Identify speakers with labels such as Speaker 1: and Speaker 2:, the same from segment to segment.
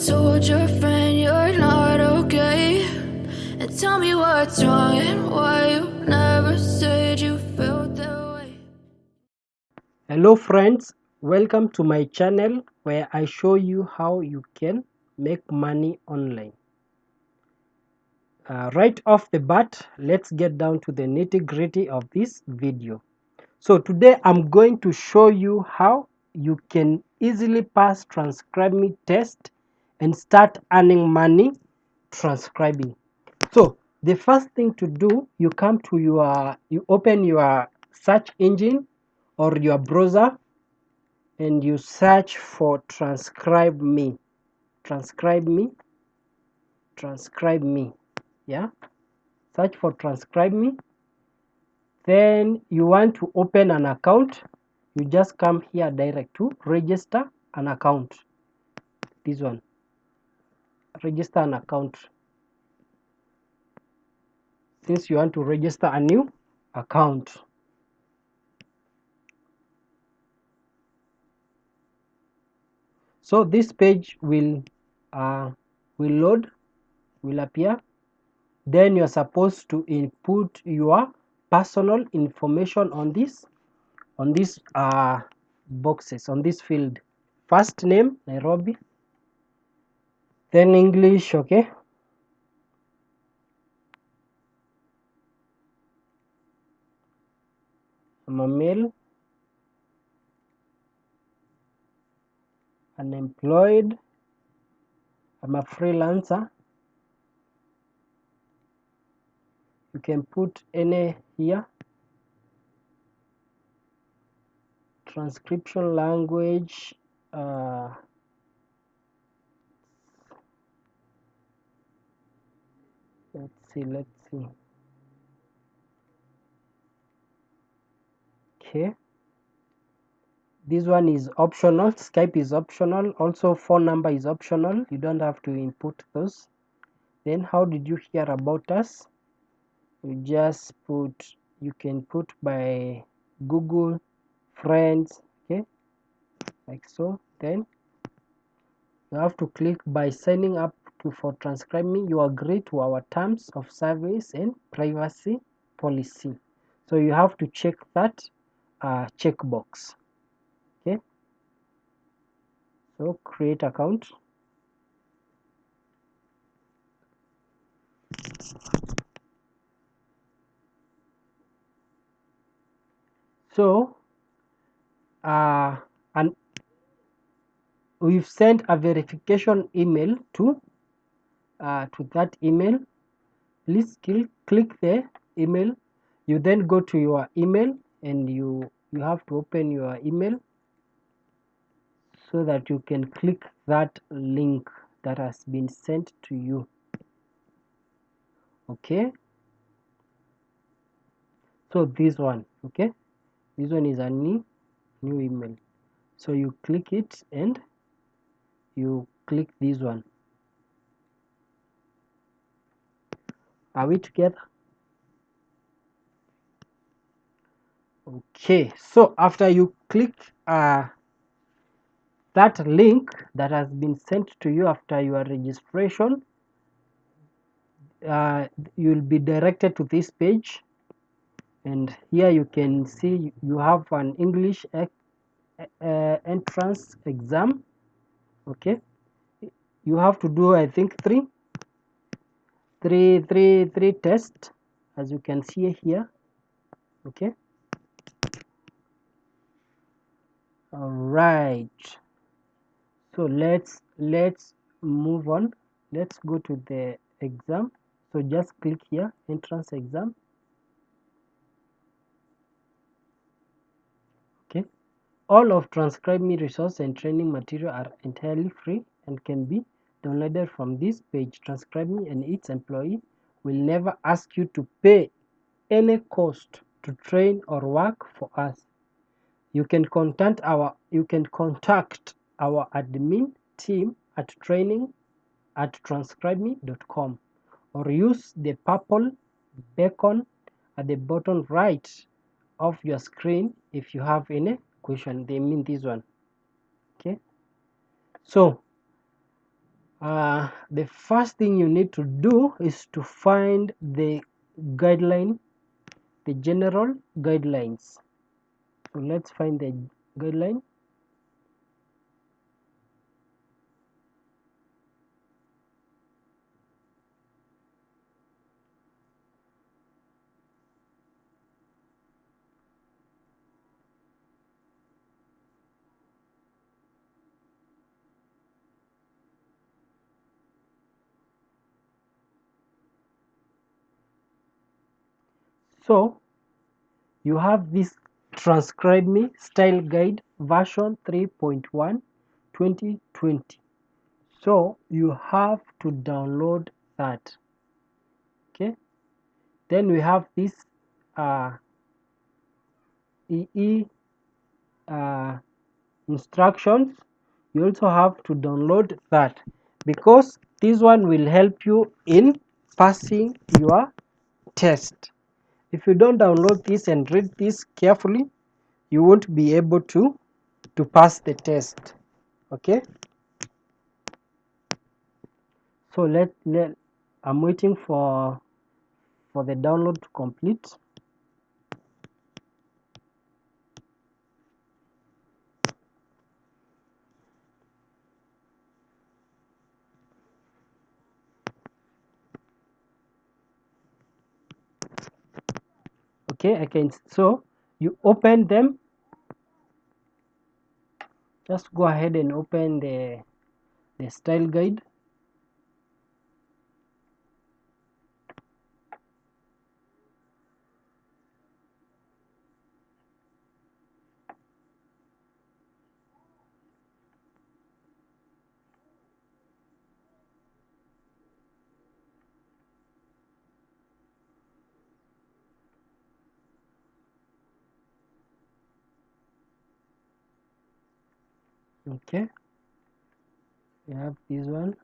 Speaker 1: told your friend you're not okay, and tell me what's wrong and why you never said you felt that way.
Speaker 2: Hello friends, welcome to my channel where I show you how you can make money online. Right off the bat, let's get down to the nitty-gritty of this video. So today I'm going to show you how you can easily pass TranscribeMe test and start earning money transcribing. So the first thing to do, you open your search engine or your browser and you search for TranscribeMe. TranscribeMe. Yeah, search for TranscribeMe. Then you want to open an account. You just come here direct to register an account. This one, register an account. Since you want to register a new account. So this page will load, will appear. Then you're supposed to input your personal information on these boxes, on this field. First name Nairobi, then English, okay, I'm a male, unemployed, I'm a freelancer. You can put any here. Transcription language, let's see. Okay, this one is optional. Skype is optional. Also phone number is optional. You don't have to input those. Then how did you hear about us? You just put, you can put by Google, friends, okay, like so. Then you have to click by signing up for TranscribeMe. You agree to our terms of service and privacy policy. So you have to check that checkbox. Okay, so create account. So and we've sent a verification email to that email. Please click the email. You then go to your email and you have to open your email so that you can click that link that has been sent to you. Okay, so this one, okay, this one is a new email. So you click it and you click this one. Are we together? Okay, so after you click that link that has been sent to you after your registration, you'll be directed to this page, and here you can see you have an English entrance exam. Okay, you have to do, I think, three tests, as you can see here. Okay, all right, so let's move on. Let's go to the exam. So just click here, entrance exam. Okay, all of TranscribeMe resource and training material are entirely free and can be downloaded from this page. TranscribeMe and its employee will never ask you to pay any cost to train or work for us. You can contact our admin team at training@transcribeme.com or use the purple beacon at the bottom right of your screen if you have any question. They mean this one. Okay, so The first thing you need to do is to find the guideline, the general guidelines. So let's find the guideline. So you have this TranscribeMe Style Guide version 3.1 2020. So you have to download that. Okay. Then we have this EE instructions. You also have to download that because this one will help you in passing your test. If you don't download this and read this carefully, you won't be able to pass the test. Okay, so let I'm waiting for the download to complete. Okay, I can. So you open them. Just go ahead and open the style guide. Okay, we have this one.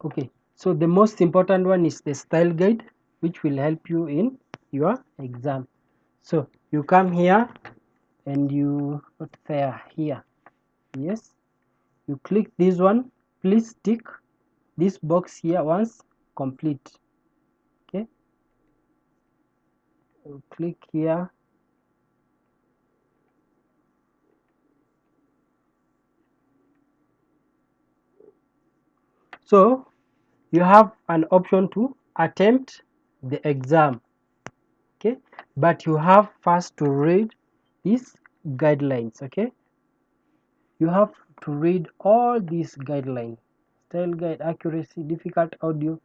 Speaker 2: Okay, so the most important one is the style guide, which will help you in your exam. So you come here and you put there here. Yes, you click this one. Please tick this box here once complete. Okay, you click here. So you have an option to attempt the exam. Okay, but you have first to read these guidelines. Okay, you have to read all these guidelines: style guide, accuracy, difficult audio,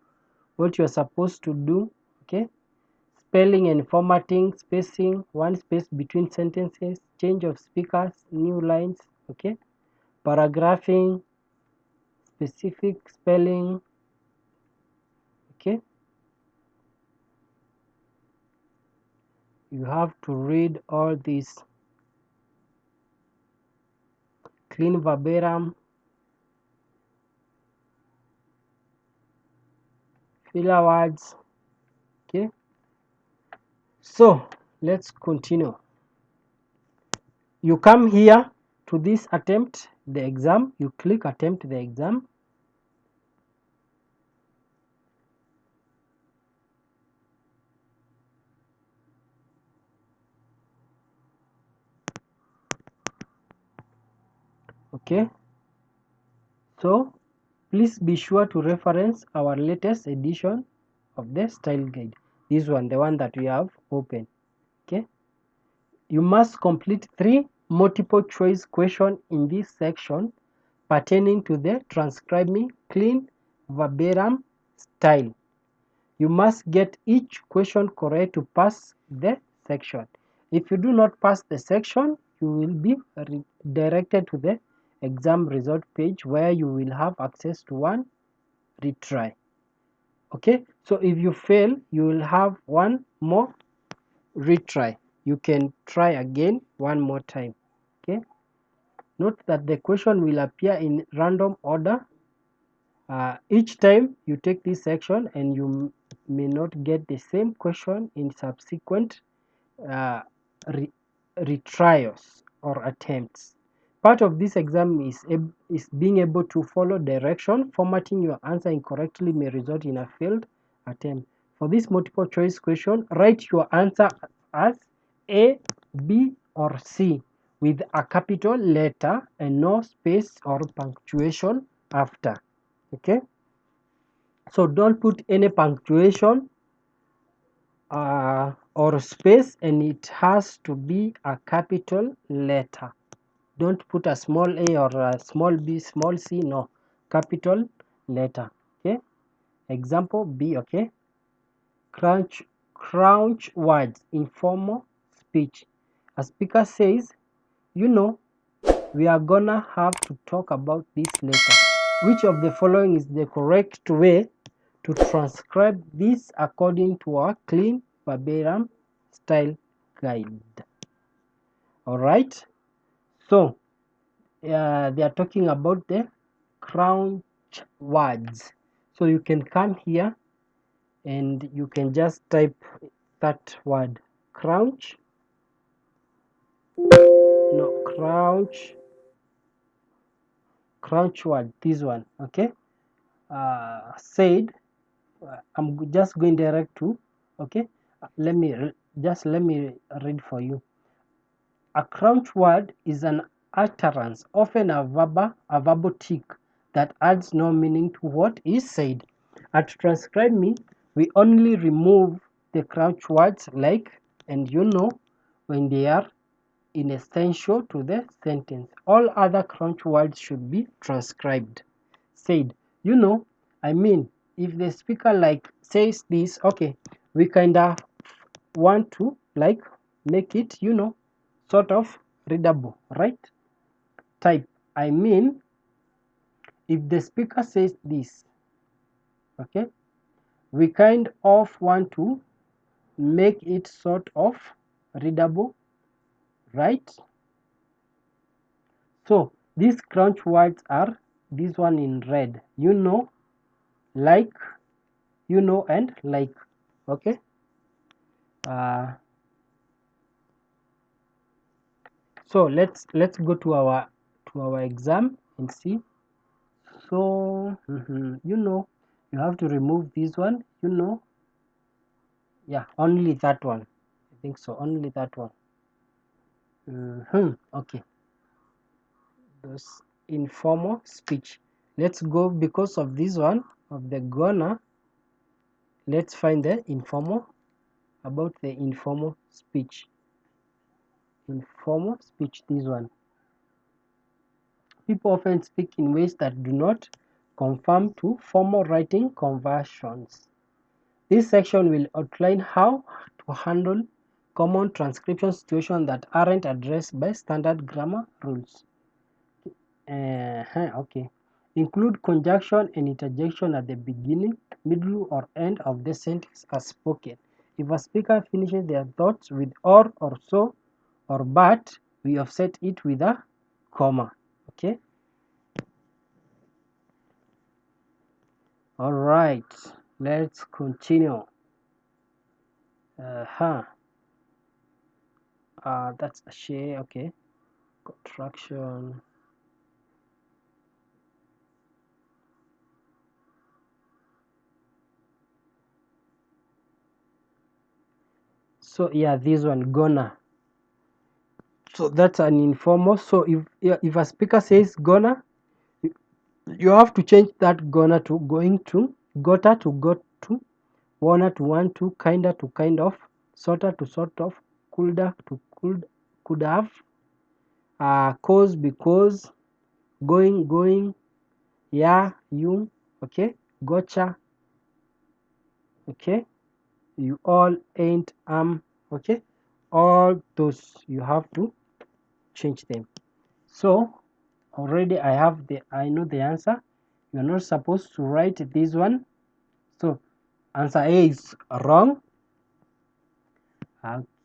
Speaker 2: what you're supposed to do. Okay, spelling and formatting, spacing, one space between sentences, change of speakers, new lines. Okay, paragraphing, specific spelling. Okay, you have to read all these. Clean verbatim, filler words. Okay, so let's continue. You come here to this attempt the exam. You click attempt the exam. Okay, so please be sure to reference our latest edition of the style guide. This one, the one that we have open. Okay, you must complete 3 multiple choice questions in this section pertaining to the TranscribeMe clean verbatim style. You must get each question correct to pass the section. If you do not pass the section, you will be redirected to the exam result page where you will have access to one retry. Okay, so if you fail, you will have one more retry. You can try again one more time. Okay, note that the question will appear in random order. Each time you take this section and you may not get the same question in subsequent retrials or attempts. Part of this exam is being able to follow direction. Formatting your answer incorrectly may result in a failed attempt. For this multiple choice question, write your answer as A, B, or C with a capital letter and no space or punctuation after. Okay, so don't put any punctuation or space, and it has to be a capital letter. Don't put a small a or a small b, small c. No, capital letter. Okay, example B. Okay, crunch words, informal speech. A speaker says, you know, we are gonna have to talk about this later. Which of the following is the correct way to transcribe this according to our clean verbatim style guide? All right, so they are talking about the crunch words. So you can come here and you can just type that word, crunch, no, crunch word, this one. Okay, said, I'm just going direct to, okay, let me read for you. A crunch word is an utterance, often a verbal tick that adds no meaning to what is said. At TranscribeMe, we only remove the crunch words like and you know when they are inessential to the sentence. All other crunch words should be transcribed. Said, you know, I mean, if the speaker like says this, okay, we kinda want to like make it, you know, sort of readable, right? Type, I mean, if the speaker says this, okay, we kind of want to make it sort of readable, right? So these crunch words are this one in red, you know, like, you know, and like. Okay, so let's go to our exam and see. So you know, you have to remove this one, you know, yeah, only that one, I think so, only that one. Okay, those informal speech, let's go because of this one of the gonna. Let's find the informal, about the informal speech. Informal speech, this one. People often speak in ways that do not conform to formal writing conventions. This section will outline how to handle common transcription situations that aren't addressed by standard grammar rules. Okay. Include conjunction and interjection at the beginning, middle, or end of the sentence as spoken. If a speaker finishes their thoughts with or so, or but, we offset it with a comma. Okay. All right. Let's continue. That's a share. Okay. Contraction. So yeah, this one gonna. So that's an informal. So if a speaker says gonna, you have to change that gonna to going to, gotta to got to, wanna to want to, kinda to kind of, sorta to sort of, coulda to could have, cause because, going, yeah, you. Okay, gotcha. Okay, you all ain't okay, all those you have to change them. So already I know the answer. You're not supposed to write this one, so answer A is wrong.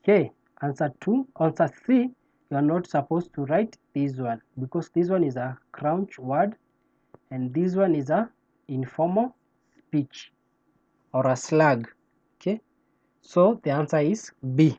Speaker 2: Okay, answer C, you're not supposed to write this one because this one is a crunch word and this one is a informal speech or a slang. Okay, so the answer is B.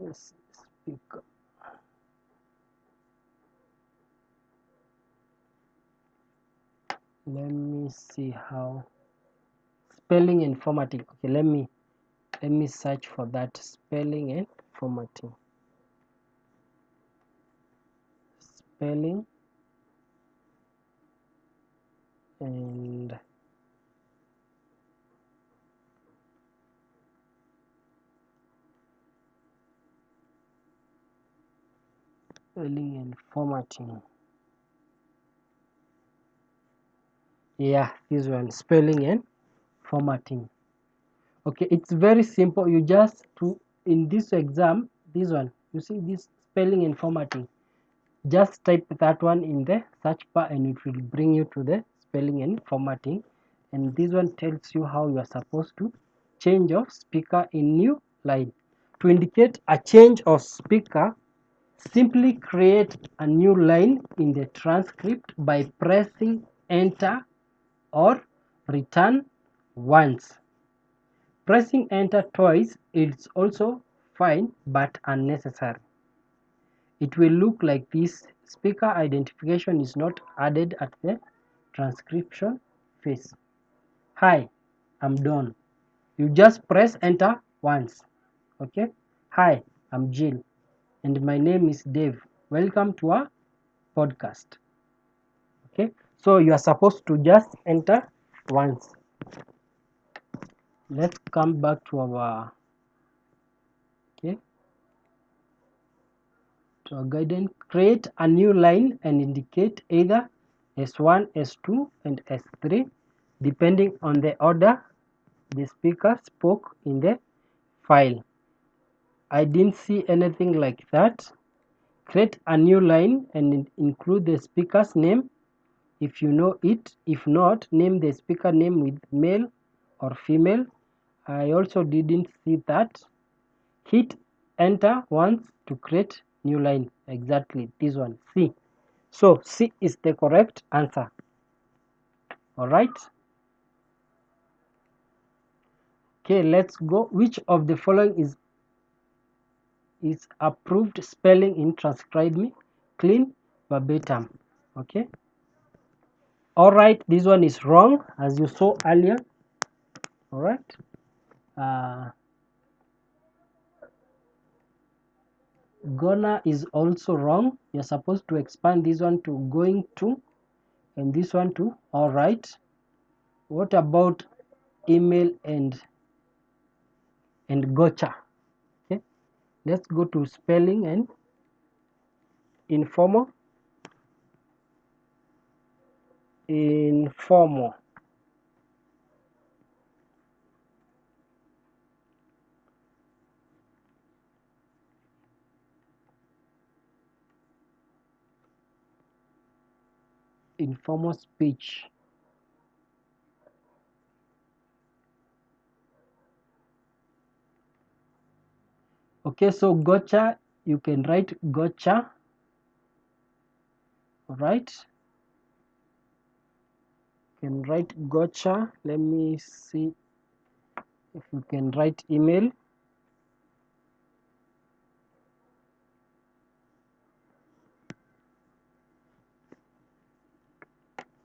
Speaker 2: Yes, speaker. Let me see how spelling and formatting. Okay, let me search for that, spelling and formatting. Spelling and formatting. Yeah, this one, spelling and formatting. Okay, it's very simple. You just to in this exam, this one, you see this spelling and formatting, just type that one in the search bar and it will bring you to the spelling and formatting. And this one tells you how you are supposed to change of speaker in new line. To indicate a change of speaker, simply create a new line in the transcript by pressing enter or return once. Pressing enter twice is also fine but unnecessary. It will look like this. Speaker identification is not added at the transcription phase. Hi, I'm Don. You just press enter once. Okay. Hi, I'm Jill and my name is Dave. Welcome to our podcast. Okay. So you are supposed to just enter once. Let's come back to our okay to our guidance. Create a new line and indicate either S1, S2 and S3 depending on the order the speaker spoke in the file. I didn't see anything like that. Create a new line and include the speaker's name if you know it. If not, name the speaker name with male or female. I also didn't see that. Hit enter once to create new line. Exactly this one, C. So C is the correct answer. All right. Okay, let's go. Which of the following is approved spelling in TranscribeMe? Clean, verbatim. Okay. All right, this one is wrong as you saw earlier. All right. Gonna is also wrong. You're supposed to expand this one to going to and this one to all right. What about email and gotcha? Okay, let's go to spelling and informal. Informal. Informal speech. Okay, so gotcha, you can write gotcha. All right, you can write gotcha. Let me see if you can write email.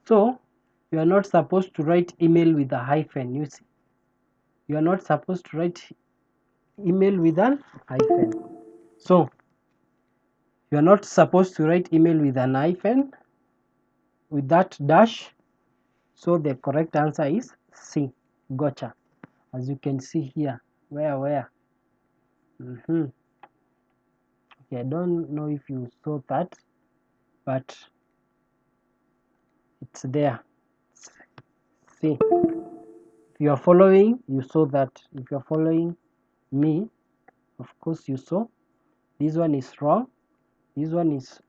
Speaker 2: So you are not supposed to write email with a hyphen. You see, you are not supposed to write email with an hyphen. So you are not supposed to write email with an hyphen with that dash. So the correct answer is C. Gotcha. As you can see here. Where? Okay, I don't know if you saw that, but it's there. See, if you are following, you saw that. If you are following me, of course you saw. This one is wrong. This one is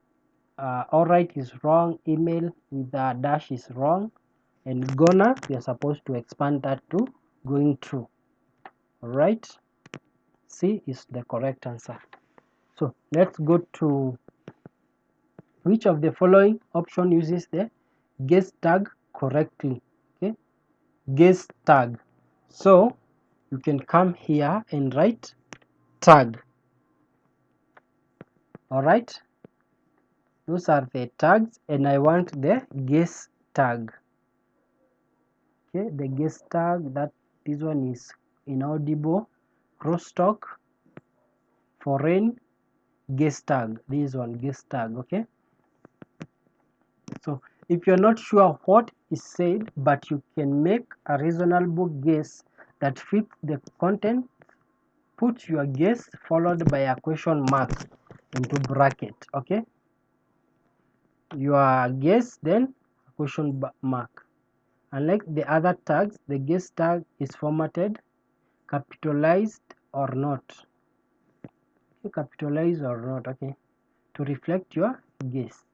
Speaker 2: all right is wrong. Email with a dash is wrong, and gonna we are supposed to expand that to going through. All right, C is the correct answer. So let's go to which of the following option uses the guest tag correctly. Okay, guest tag. So you can come here and write tag. All right, those are the tags, and I want the guess tag. Okay, the guess tag, that this one is inaudible, crosstalk, foreign, guess tag. This one guess tag. Okay, so if you're not sure what is said, but you can make a reasonable guess that fits the content, put your guess followed by a question mark into bracket. Okay, your guess, then a question mark. Unlike the other tags, the guess tag is formatted capitalized or not. Okay, capitalized or not, okay, to reflect your guess.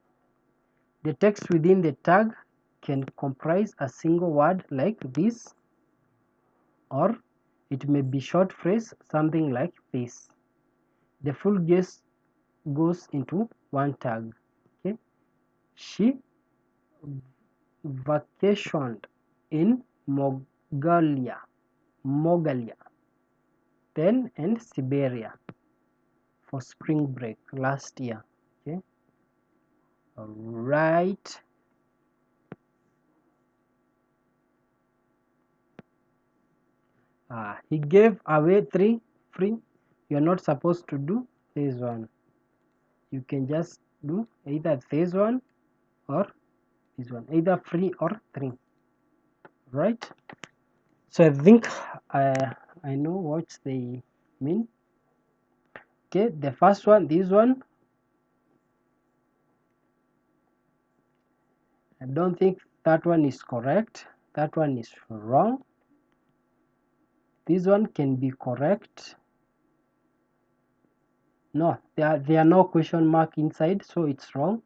Speaker 2: The text within the tag can comprise a single word like this, or it may be short phrase, something like this. The full guess goes into one tag. Okay, she vacationed in Mongolia, then and Siberia for spring break last year. Okay, all right. He gave away 3 free. You're not supposed to do this one. You can just do either this one or this one, either free or 3, right? So I think I know what they mean. Okay, the first one, this one, I don't think that one is correct. That one is wrong. This one can be correct. No, there are no question mark inside, so it's wrong.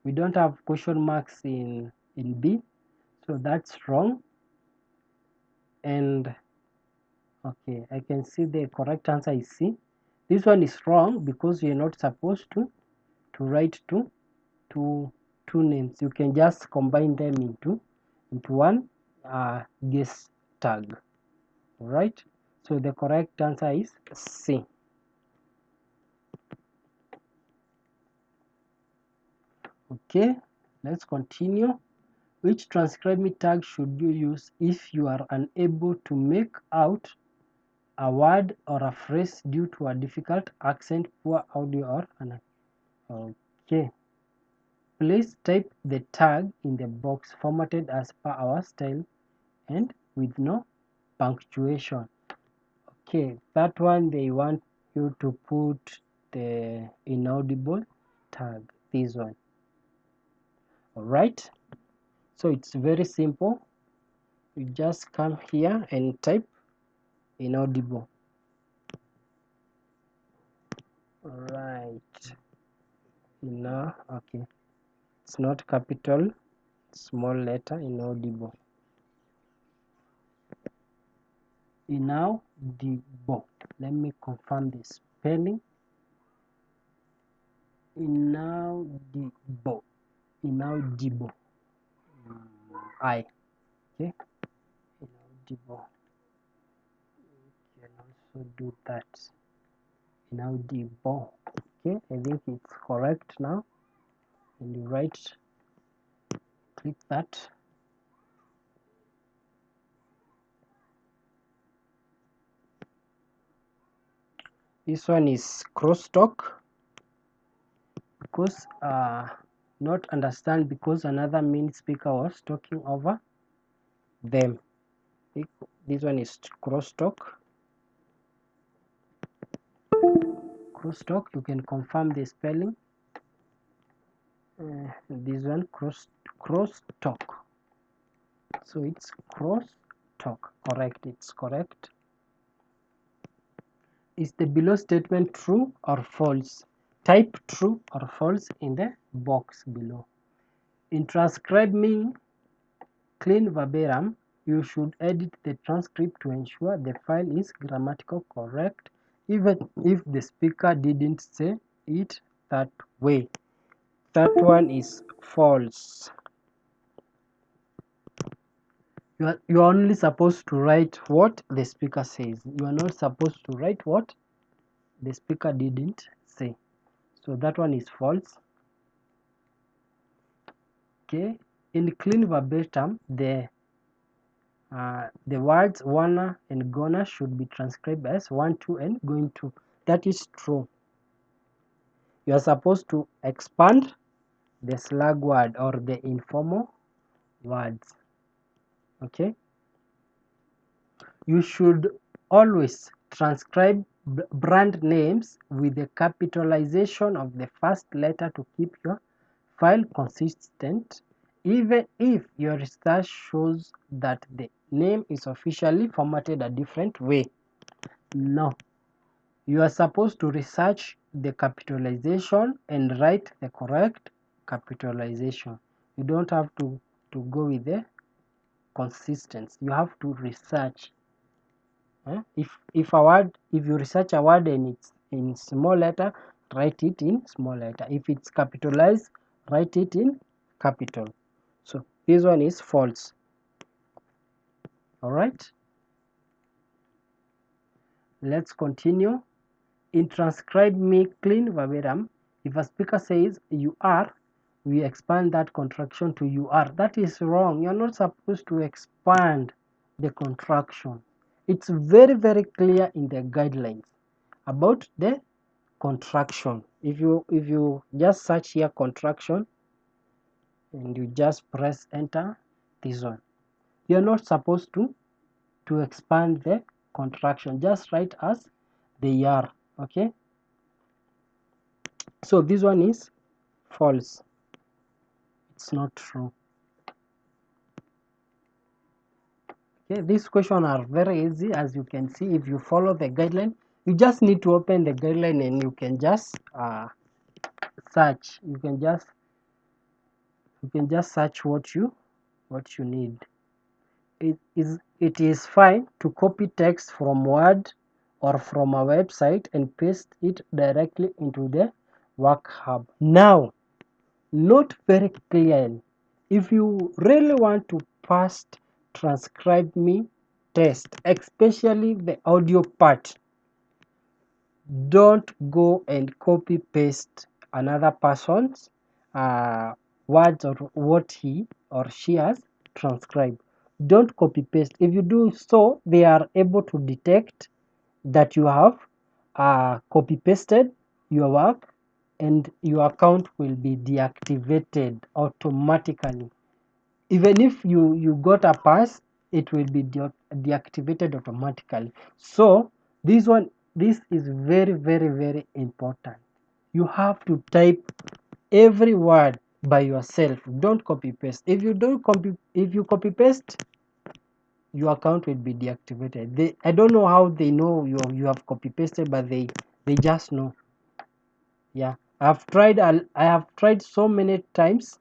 Speaker 2: We don't have question marks in B, so that's wrong. And okay, I can see the correct answer is C. This one is wrong because you're not supposed to write two names. You can just combine them into one guess tag. Right? So the correct answer is C. Okay, let's continue. Which TranscribeMe tag should you use if you are unable to make out a word or a phrase due to a difficult accent, poor audio, or an okay? Please type the tag in the box formatted as per our style and with no punctuation. Okay, that one they want you to put the inaudible tag, this one. All right, so it's very simple. You just come here and type inaudible. All right, okay, it's not capital, small letter, inaudible. Inaudible. Let me confirm the spelling. Inaudible. Inaudible. I. Okay. Inaudible. You can also do that. Inaudible. Okay, I think it's correct now. And you right click that. This one is crosstalk because not understand because another main speaker was talking over them. This one is crosstalk. Crosstalk, you can confirm the spelling. This one crosstalk. So it's crosstalk. Correct. It's correct. Is the below statement true or false? Type true or false in the box below. In TranscribeMe clean verbatim, you should edit the transcript to ensure the file is grammatical correct, even if the speaker didn't say it that way. That one is false. You are only supposed to write what the speaker says. You are not supposed to write what the speaker didn't say. So that one is false. Okay, in clean verbatim, the words wanna and gonna should be transcribed as want to and going to. That is true. You are supposed to expand the slug word or the informal words. Okay, you should always transcribe brand names with the capitalization of the first letter to keep your file consistent, even if your research shows that the name is officially formatted a different way. No, you are supposed to research the capitalization and write the correct capitalization. You don't have to go with the consistency. You have to research. If you research a word and it's in small letter, write it in small letter. If it's capitalized, write it in capital. So this one is false. All right, let's continue. In TranscribeMe clean verbatim, if a speaker says you are, we expand that contraction to you are. That is wrong. You're not supposed to expand the contraction. It's very, very clear in the guidelines about the contraction. If you just search here contraction and you just press enter, this one, you're not supposed to expand the contraction. Just write as they are. Okay, so this one is false. It's not true. Okay, these questions are very easy. As you can see, if you follow the guideline, you just need to open the guideline and you can just search. You can just search what you need. It is fine to copy text from Word or from a website and paste it directly into the work hub. Now, note very clearly, if you really want to pass TranscribeMe test, especially the audio part, don't go and copy paste another person's words or what he or she has transcribed. Don't copy paste. If you do so, they are able to detect that you have copy pasted your work and your account will be deactivated automatically. Even if you got a pass, it will be deactivated automatically. So this is very, very, very important. You have to type every word by yourself. Don't copy paste. If you copy paste, your account will be deactivated. I don't know how they know you have copy pasted, but they just know. Yeah, I have tried so many times,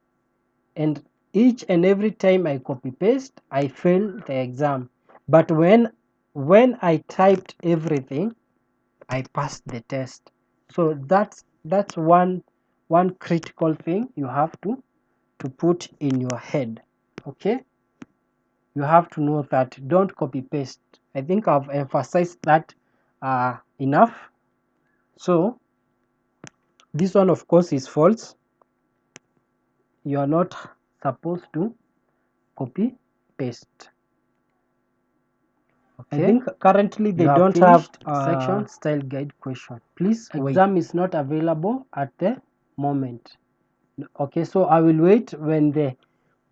Speaker 2: and each and every time I copy paste, I fail the exam. But when I typed everything, I passed the test. So that's one critical thing you have to put in your head. Okay, you have to know that. Don't copy paste. I think I've emphasized that enough. So this one, of course, is false. You are not supposed to copy paste. Okay. I think currently they don't have section style guide question. Please wait. Exam is not available at the moment. Okay, so I will wait when the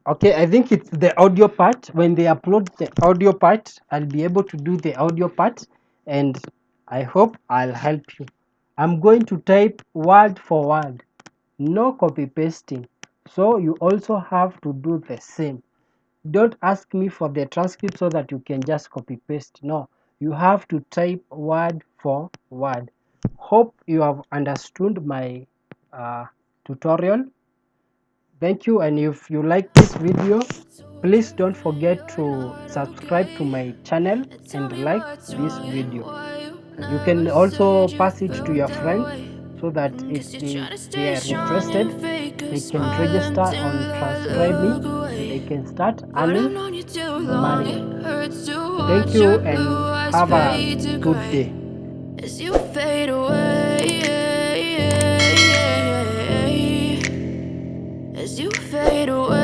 Speaker 2: I think it's the audio part. When they upload the audio part, I'll be able to do the audio part, and I hope I'll help you. I'm going to type word for word, no copy pasting. So you also have to do the same. Don't ask me for the transcript so that you can just copy paste. No, you have to type word for word. Hope you have understood my tutorial. Thank you, and if you like this video, please don't forget to subscribe to my channel and like this video. You can also pass it to your friends so that if they are interested, they can register on TranscribeMe and they can start earning money. Thank you and have a good day.
Speaker 1: As you fade away, as you fade away.